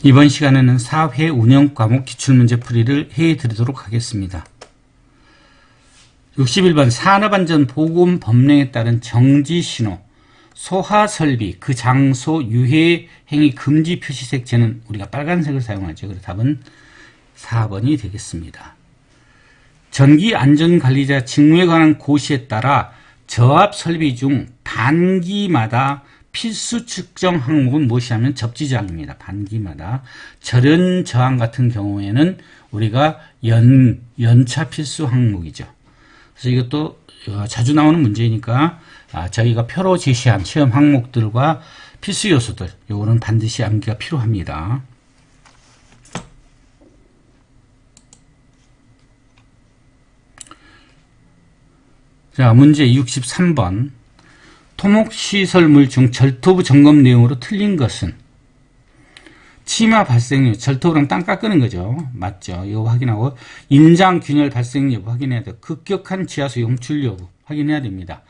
이번 시간에는 4회 운영 과목 기출문제 풀이를 해드리도록 하겠습니다. 61번 산업안전 보건 법령에 따른 정지신호, 소하설비, 그 장소, 유해 행위 금지 표시색재는 우리가 빨간색을 사용하죠. 그래서 답은 4번이 되겠습니다. 전기안전관리자 직무에 관한 고시에 따라 저압 설비 중 반기마다 필수 측정 항목은 무엇이냐면 접지저항입니다. 반기마다. 절연 저항 같은 경우에는 우리가 연차 필수 항목이죠. 그래서 이것도 자주 나오는 문제이니까 저희가 표로 제시한 시험 항목들과 필수 요소들, 요거는 반드시 암기가 필요합니다. 자, 문제 63번. 토목시설물 중 절토부 점검 내용으로 틀린 것은? 치마 발생, 절토부랑 땅 깎는 거죠. 맞죠. 이거 확인하고, 임장 균열 발생 여부 확인해야 돼요. 급격한 지하수 용출 여부 확인해야 됩니다.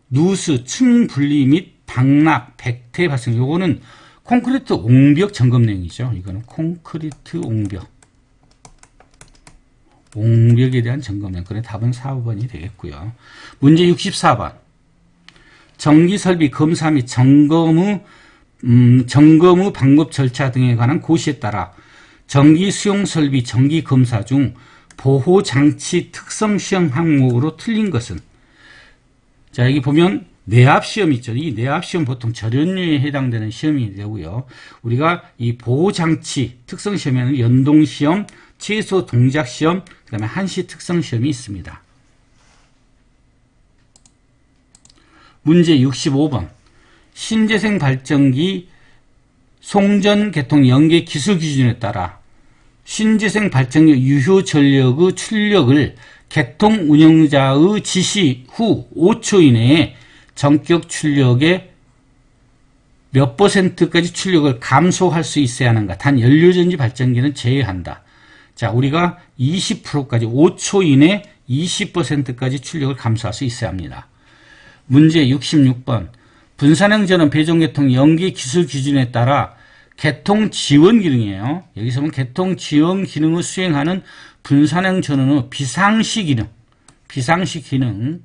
누수, 층 분리 및 방락, 백태 발생, 요거는 콘크리트 옹벽 점검 내용이죠. 이거는 콘크리트 옹벽에 대한 점검 내용. 그래 답은 4번이 되겠고요. 문제 64번. 전기설비 검사 및 점검 후 방법 절차 등에 관한 고시에 따라 전기 수용설비 전기 검사 중 보호장치 특성 시험 항목으로 틀린 것은? 자, 여기 보면 내압시험 있죠. 이 내압시험 보통 절연류에 해당되는 시험이 되고요. 우리가 이 보호장치 특성 시험에는 연동시험, 최소 동작시험, 그 다음에 한시 특성 시험이 있습니다. 문제 65번. 신재생 발전기 송전 개통 연계 기술 기준에 따라 신재생 발전기 유효 전력의 출력을 개통 운영자의 지시 후 5초 이내에 전격 출력의 몇 %까지 출력을 감소할 수 있어야 하는가? 단 연료전지 발전기는 제외한다. 자, 우리가 20%까지 5초 이내 20%까지 출력을 감소할 수 있어야 합니다. 문제 66번. 분산형 전원 배종계통 연계 기술 기준에 따라 개통 지원 기능이에요. 여기서 보면 개통 지원 기능을 수행하는 분산형 전원의 비상시 기능.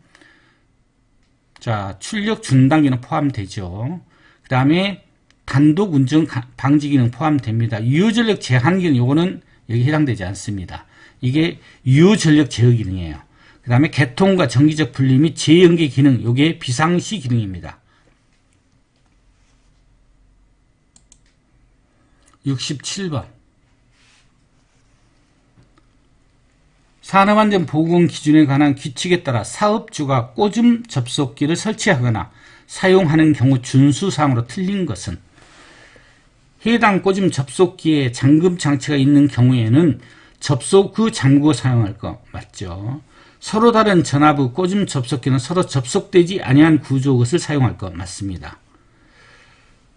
자, 출력 중단 기능 포함되죠. 그 다음에 단독 운전 방지 기능 포함됩니다. 유효전력 제한 기능, 요거는 여기 해당되지 않습니다. 이게 유효전력 제어 기능이에요. 그 다음에 개통과 정기적 분리 및 재연계 기능, 요게 비상시 기능입니다. 67번. 산업안전보건 기준에 관한 규칙에 따라 사업주가 꽂음 접속기를 설치하거나 사용하는 경우 준수사항으로 틀린 것은? 해당 꽂음 접속기에 잠금 장치가 있는 경우에는 접속 후 잠그고 사용할 거 맞죠? 서로 다른 전압의 꽂음 접속기는 서로 접속되지 아니한 구조 것을 사용할 것 맞습니다.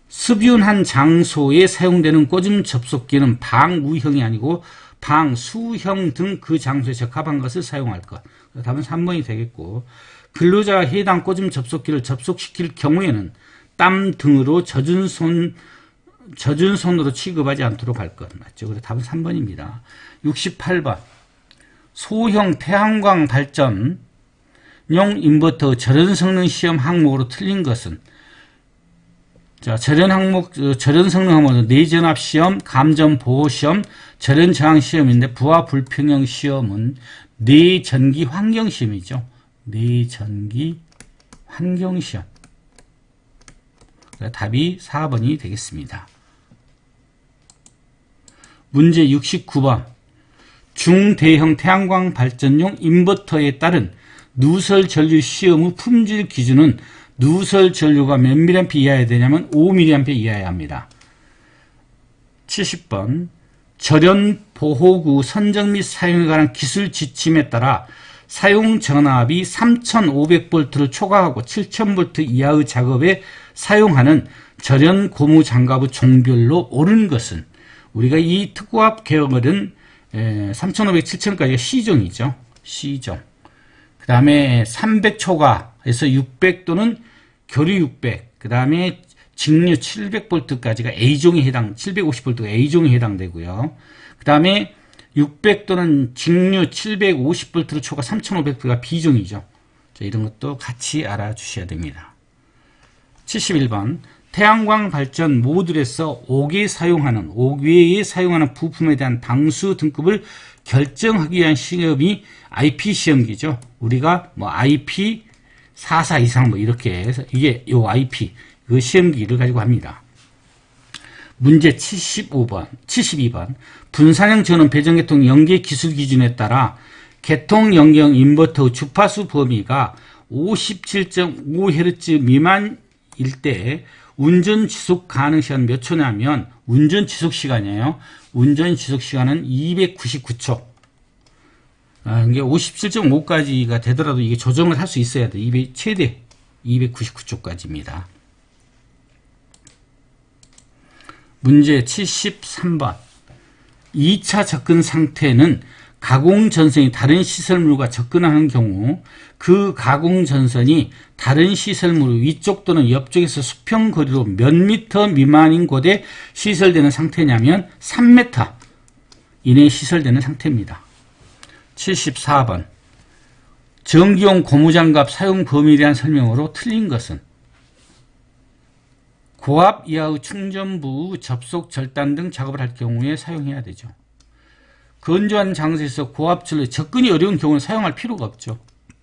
습윤한 장소에 사용되는 꽂음 접속기는 방우형이 아니고 방수형 등 그 장소에 적합한 것을 사용할 것. 답은 3번이 되겠고, 근로자가 해당 꽂음 접속기를 접속시킬 경우에는 땀 등으로 젖은 손으로 취급하지 않도록 할 것 맞죠? 그래서 답은 3번입니다. 68번. 소형 태양광 발전용 인버터 절연 성능 시험 항목으로 틀린 것은? 자, 절연 성능 항목은 내전압 시험, 감전 보호 시험, 절연 저항 시험인데 부하 불평형 시험은 내전기 환경 시험이죠. 내전기 환경 시험. 답이 4번이 되겠습니다. 문제 69번. 중대형 태양광 발전용 인버터에 따른 누설 전류 시험의 품질 기준은 누설 전류가 몇 mA 이하여야 되냐면 5mA 이하여야 합니다. 70번. 절연 보호구 선정 및 사용에 관한 기술 지침에 따라 사용 전압이 3500V를 초과하고 7000V 이하의 작업에 사용하는 절연 고무 장갑의 종별로 옳은 것은? 우리가 이 특고합 개혁은 3500, 7000까지가 C종이죠. C종. 그 다음에 300초과에서 600 또는 교류 600. 그 다음에 직류 700V까지가 A종에 해당, 750V가 A종에 해당되고요. 그 다음에 600 또는 직류 750V로 초과 3500V가 B종이죠. 자, 이런 것도 같이 알아주셔야 됩니다. 71번. 태양광 발전 모듈에서 5개에 사용하는 부품에 대한 방수 등급을 결정하기 위한 시험이 IP 시험기죠. 우리가 뭐 IP 44 이상 뭐 이렇게 해서 이게 요 IP 그 시험기를 가지고 합니다. 문제 72번. 분산형 전원 배전계통 연계 기술 기준에 따라 계통 연계형 인버터 주파수 범위가 57.5Hz 미만일 때 운전 지속 가능 시간 몇 초냐면 운전 지속 시간이에요. 운전 지속 시간은 299초. 이게 57.5까지가 되더라도 이게 조정을 할 수 있어야 돼. 최대 299초까지입니다. 문제 73번. 2차 접근 상태는 가공 전선이 다른 시설물과 접근하는 경우 그 가공 전선이 다른 시설물 위쪽 또는 옆쪽에서 수평 거리로 몇 미터 미만인 곳에 시설되는 상태냐면 3m 이내에 시설되는 상태입니다. 74번. 전기용 고무장갑 사용 범위에 대한 설명으로 틀린 것은 고압 이하의 충전부 접속 절단 등 작업을 할 경우에 사용해야 되죠. 건조한 장소에서 고압철로 접근이 어려운 경우는 사용할 필요가 없죠.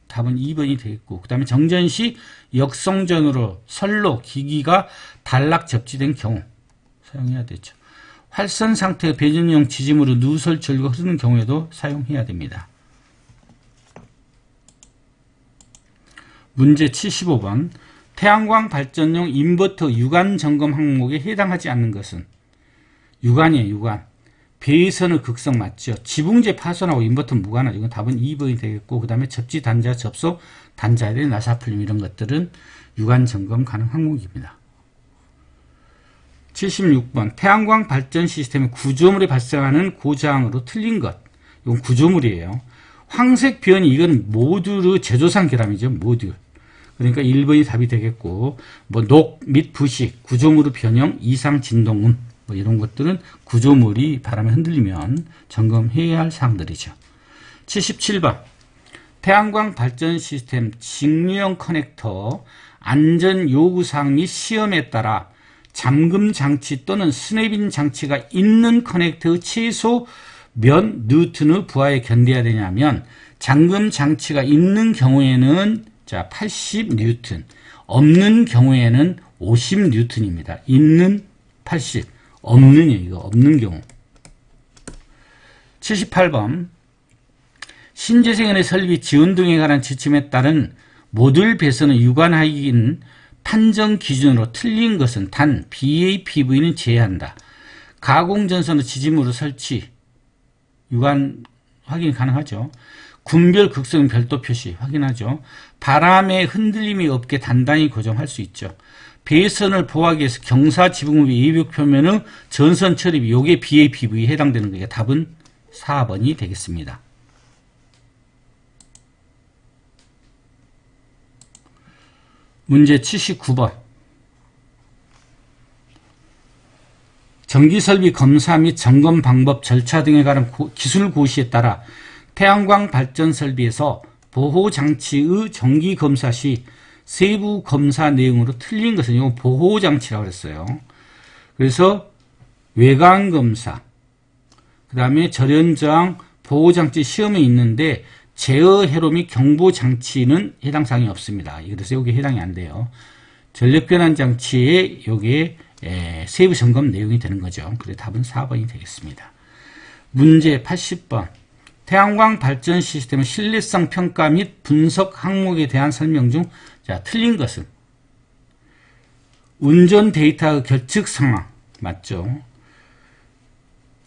답은 2번이 되겠고, 그 다음에 정전 시 역성전으로 선로 기기가 단락 접지된 경우 사용해야 되죠. 활선 상태의 배전용 지짐으로 누설 전류가 흐르는 경우에도 사용해야 됩니다. 문제 75번. 태양광 발전용 인버터 유관 점검 항목에 해당하지 않는 것은 유관이에요. 유관. 배선의 극성 맞죠. 지붕재 파손하고 인버터 무관하죠. 이건 답은 2번이 되겠고, 그 다음에 접지 단자, 접속 단자에 대한 나사풀림 이런 것들은 유관 점검 가능 항목입니다. 76번. 태양광 발전 시스템의 구조물에 발생하는 고장으로 틀린 것. 이건 구조물이에요. 황색 변이 이건 모듈의 제조상 결함이죠. 모듈. 그러니까 1번이 답이 되겠고, 뭐 녹 및 부식, 구조물의 변형, 이상 진동음 뭐 이런 것들은 구조물이 바람에 흔들리면 점검해야 할 사항들이죠. 77번. 태양광 발전 시스템 직류형 커넥터 안전 요구사항 및 시험에 따라 잠금 장치 또는 스냅인 장치가 있는 커넥터의 최소 몇 뉴턴의 부하에 견뎌야 되냐면 잠금 장치가 있는 경우에는 80 뉴턴, 없는 경우에는 50 뉴턴입니다. 있는 80, 없는 이거 없는 경우. 78번. 신재생연의 설비 지원 등에 관한 지침에 따른 모듈 배선의 유관하인 판정 기준으로 틀린 것은 단 BAPV는 제외한다. 가공전선의 지짐으로 설치 유관 확인 가능하죠. 군별 극성 별도 표시 확인하죠. 바람에 흔들림이 없게 단단히 고정할 수 있죠. 배선을 보호하기 위해서 경사 지붕의 외벽 표면의 전선 처리, 요게 BAPV에 해당되는 거예요. 답은 4번이 되겠습니다. 문제 79번. 전기설비 검사 및 점검 방법, 절차 등에 관한 기술 고시에 따라 태양광 발전 설비에서 보호장치의 정기검사 시 세부 검사 내용으로 틀린 것은 이거 보호장치라고 했어요. 그래서 외관검사, 그 다음에 절연저항 보호장치 시험에 있는데 제어 회로 및 경보장치는 해당 사항이 없습니다. 그래서 여기 해당이 안 돼요. 전력변환장치에 여기에 세부 점검 내용이 되는 거죠. 그래서 답은 4번이 되겠습니다. 문제 80번. 태양광 발전 시스템의 신뢰성 평가 및 분석 항목에 대한 설명 중 틀린 것은 운전 데이터의 결측 상황 맞죠?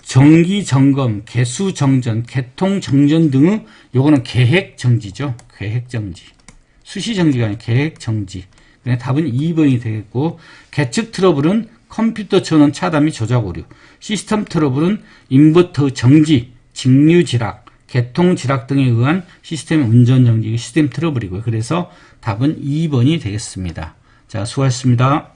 정기 점검, 개수 정전, 개통 정전 등의 요거는 계획 정지죠. 계획 정지. 수시 정지가 아니라 계획 정지. 답은 2번이 되겠고, 계측 트러블은 컴퓨터 전원 차단 및 조작 오류, 시스템 트러블은 인버터 정지, 직류 지락, 개통 지락 등에 의한 시스템 운전 정지, 시스템 트러블이고요. 그래서 답은 2번이 되겠습니다. 자, 수고하셨습니다.